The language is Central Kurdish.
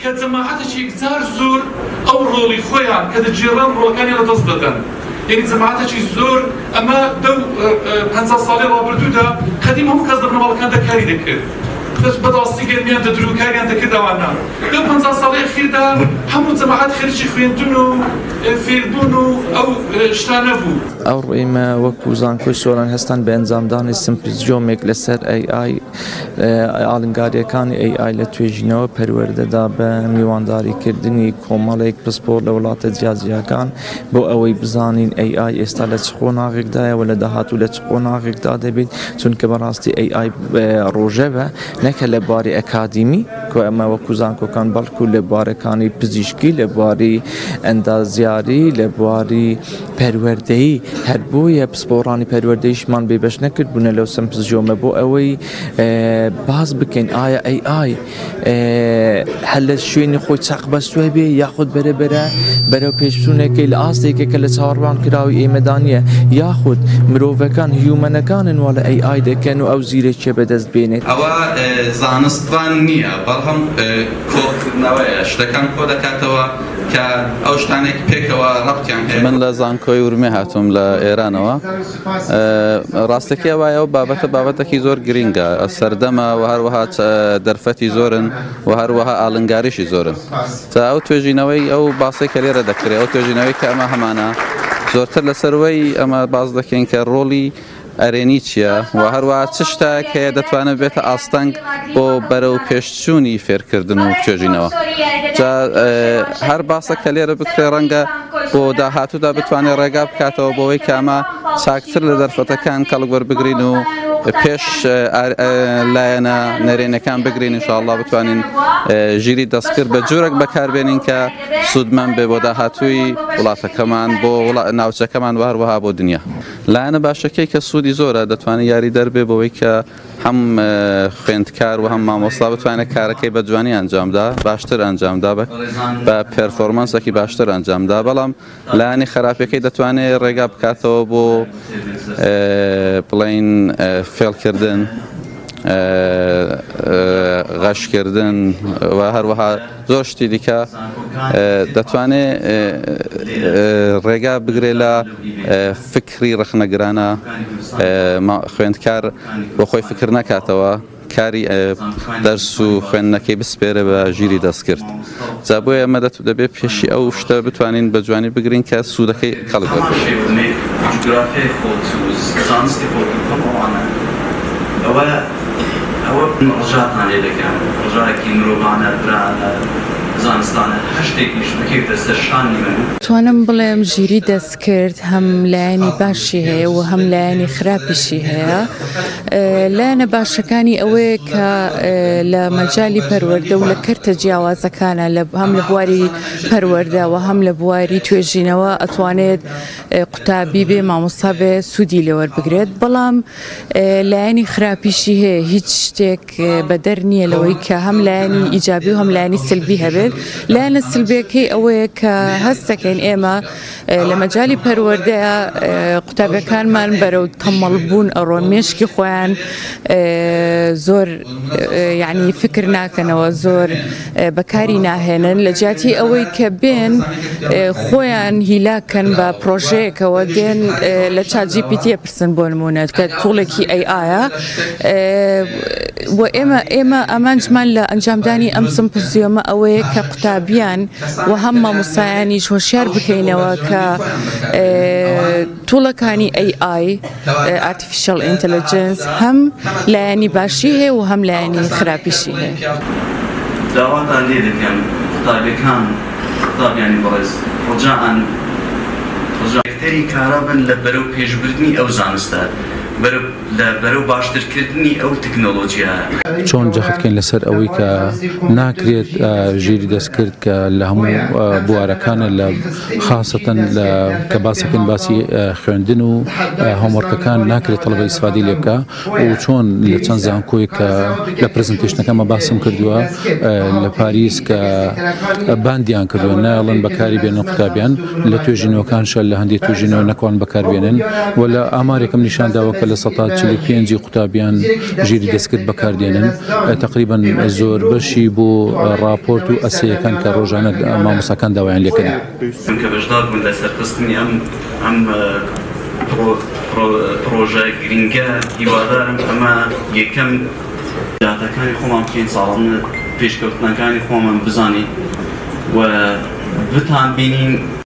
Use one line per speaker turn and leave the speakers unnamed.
كجماعتك يكتار زور أو رولي خويا كتجيران رول كان يلا تصدقن يعني جماعتك زور أما دو بنزا صالي رابردودا خديمهم كذبنا والله كان دكاري ذكر بس بدأ الصيغة ميان تدرو كاري عند كده وانا دو بنزا صالي أخير ده همو جماعات خريج خويندونو فيردونو أو اشتانبو
ئەو ڕێمە وەکو زانکۆی سۆران هەستان بە ئەنجامدانی سمپزیۆمێک لەسەر AI ئاڵنگاریەکانی AI لە توێژینەوە پەروەردەدا بە میوانداریکردنی کۆمەڵێک پسپۆر لە وڵاتە جیاجیەکان بۆ ئەوەی بزانین AI ئێستا لە چ قۆناغێکدایە و لە داهاتوو لە چ قۆناغێکدا دەبێت چونکە بەڕاستی AI ڕۆژە بە نەکە لە باری ئەکادیمی کە ئەمە وەکو زانکۆکان بەڵکو لە بارەکانی پزیشکی لە باری ئەندازیاری لە باری پەروەردەیی هەر بۆیە پسپۆڕانی پەروەردەیشمان بێبەش نەکردبوونە لەو سمپزیۆمە بۆ ئەوەی باز بکەین ئایا AI هەر لە شوێنی خۆی چاق بەستوە بێ یاخود بەرەبەرە بەرەو پێشبچوونێکی لە ئاستێکێکە لە چاوەڕوان کراوی ئێمەدانیە یاخود مرۆڤەکان هیومەنەکانن وا لە AI دەکەن و ئەو زیرەکیە بەدەست بێنێت
ئەوە زانستوان نییە بەڵام کۆکردنەوەیە شتەکان کۆ دەکاتەوە کە ئەو شتانێک پێکەوە ڕەبتیان هەیە.
من لە زانکۆی ورمێ هاتووم لە ئێرانەوە ڕاستەکە وایە و بابەتێکی زۆر گرینگە سەردەمە و هەروەها دەرفەتی زۆرن و هەروەها ئاڵنگاریشی زۆرن تا ئەو توێژینەوەی ئەو باسی کە لێرە دەکرێت ئەو توێژینەوەی کە ئەمە هەمانە زۆرتر لەسەروەی ئەمە باز دەکەین کە ڕۆڵی ئەرێنی چییە و هەروەها چ شتێک هەیە دەتوانێت بێتە ئاستەنگ بۆ بەرەو پێشچوونی فێرکردن و توێژینەوە هەر باسە کە لێرە بکرێ ڕەنگە بۆ داهاتوودا بتوانێت ڕێگا بکاتەوە بۆەوەی کامە چاکتر لە دەرفەتەکان کەڵک وەربگرین و پێش لایەنە نەرێنەکان بگرین ئینشاءالله بتوانین ژیری دەستکرد بە جۆرێک بەکاربێنین کە سوودمەند بێ بۆ داهاتووی وڵاتەکەمان بۆ ناوچەکەمان و هەروەها بۆ دنیا لایەنە باشەکەی کە سوودی زۆرە دەتوانێت یاری دەربێ بەوەی کە هەم خوێندکار و هەم مامۆستا بتوانێت کارەکەی بە جوانی ئەنجامدا باشتر ئەنجامدا بە پێرفۆرمانسێکی باشتر ئەنجامدا بەڵام لایەنی خراپەکەی دەتوانێت ڕێگا بکاتەوە بۆ بڵین فێڵکردن غەشکردن و هەروەها زۆر شتی دیکە دەتوانێت ڕێگا بگرێ لە فکری ڕخنەگرانە خوێندکار بۆ خۆی فکر نەکاتەوە کاری دەرس و خوێندنەکەی بسپێرە بە ژیری دەستکرد جا بۆیە ئەمە دەبێت پێشی ئەو شتە بتوانین بە جوانی بگرین کە سوودەکەی کەڵک
ئەوە ڕژاتان لێ دەکەن ڕژایەکی مرۆڤانە برانە زانستانە هەشتێکیش بکەیتە سەر شانی من
توانم بڵێم ژیری دەست کرد هەم لایەنی باشی هەیە و هەم لایەنی خراپیشی هەیە لایەنە باشەکانی ئەوەیە کە لە مەجای پەروەردە و لە کەرتە جیاوازەکانە هەم لە بواری پەروەردە و هەم لە بواری توێژینەوە ئەتوانێت قوتابی بێ مامۆستا بێ سوودی لێوەربگرێت بەڵام لایەنی خراپیشی هەیە هیچ شتێک بەدەر نییە لەوەی کە هەم لایەنی ئیجابی و هەم لایەنی سلبی هەبێت لایەنە سلبیەکەی ئەوەیە کە هەست دەکەین ئێمە لە مەجای پەروەردەیە قوتابەکانمان بەرەو تەمەڵبوون ئەڕۆن مێشکی خۆیان زۆر یعنی فکر ناکەنەوە زۆر بەکاری ناهێنن لە جاتی ئەوەی کە بێن خۆیان هیلاکەن بە پرۆژەیەکەوە دێن لە ChatGPT پرسن بۆ نمونە کە توڵێکی AIە و ئێمە ئەمانجمان لە ئەنجامدانی ئەم سمپۆزیۆمە ئەوەیە کە قوتابیان و هەم مامۆستایانیش هۆشیار بکەینەوە کە توڵەکانی AI Artificial Intelligence هەم لایەنی باشی هەیە و هەم لایەنی خراپیشی هەیە.
داواتان لێ دەکەم قوتابیەکان قوتابیانی بەڕێز ڕجاءن ڕجاکتەری کارا بن لە بەرەو پێشبردننی ئەو زانستە بەرەو باشترکردنی ئەو تکنۆلۆژیە
چۆن جەختکەین لەسەر ئەوەی کە ناکرێت ژیری دەستکرد کە لە هەموو بوارەکانە لە خاستەن کە باسەکەن باسی خوێندن و هۆمۆرکەکان ناکرێت تەڵبە ئیسفادی لێ بکە و چۆن لە چەند زانکۆی کە لە پرزنتیشنەکەمە باسم کردووە لە پاریس کە باندیان کردووە ناڵن بەکاری بێنن قوتابیان لە توێژینەوەکانشە لە هەندێک توێژینەوە نەکوان بەکاربێنن و لە ئامارێکم نیشانداوە کە لە 145 قوتابیان ژیری دەستکرد بەکاردێنن تقریبا زۆر بەشی بۆ راپۆرت و ئەسەیەکان کە ڕۆژانە مامۆستاکان داوایان لێکردن
کە بەشدار بوون لە سەرخستنی ئەم پرۆژە گرینگە هیوادارم ئەمە یەکەم داتەکانی خۆمان بکەین ساڵانە پێشکەوتنەکانی خۆمان بزانین و بتان بینین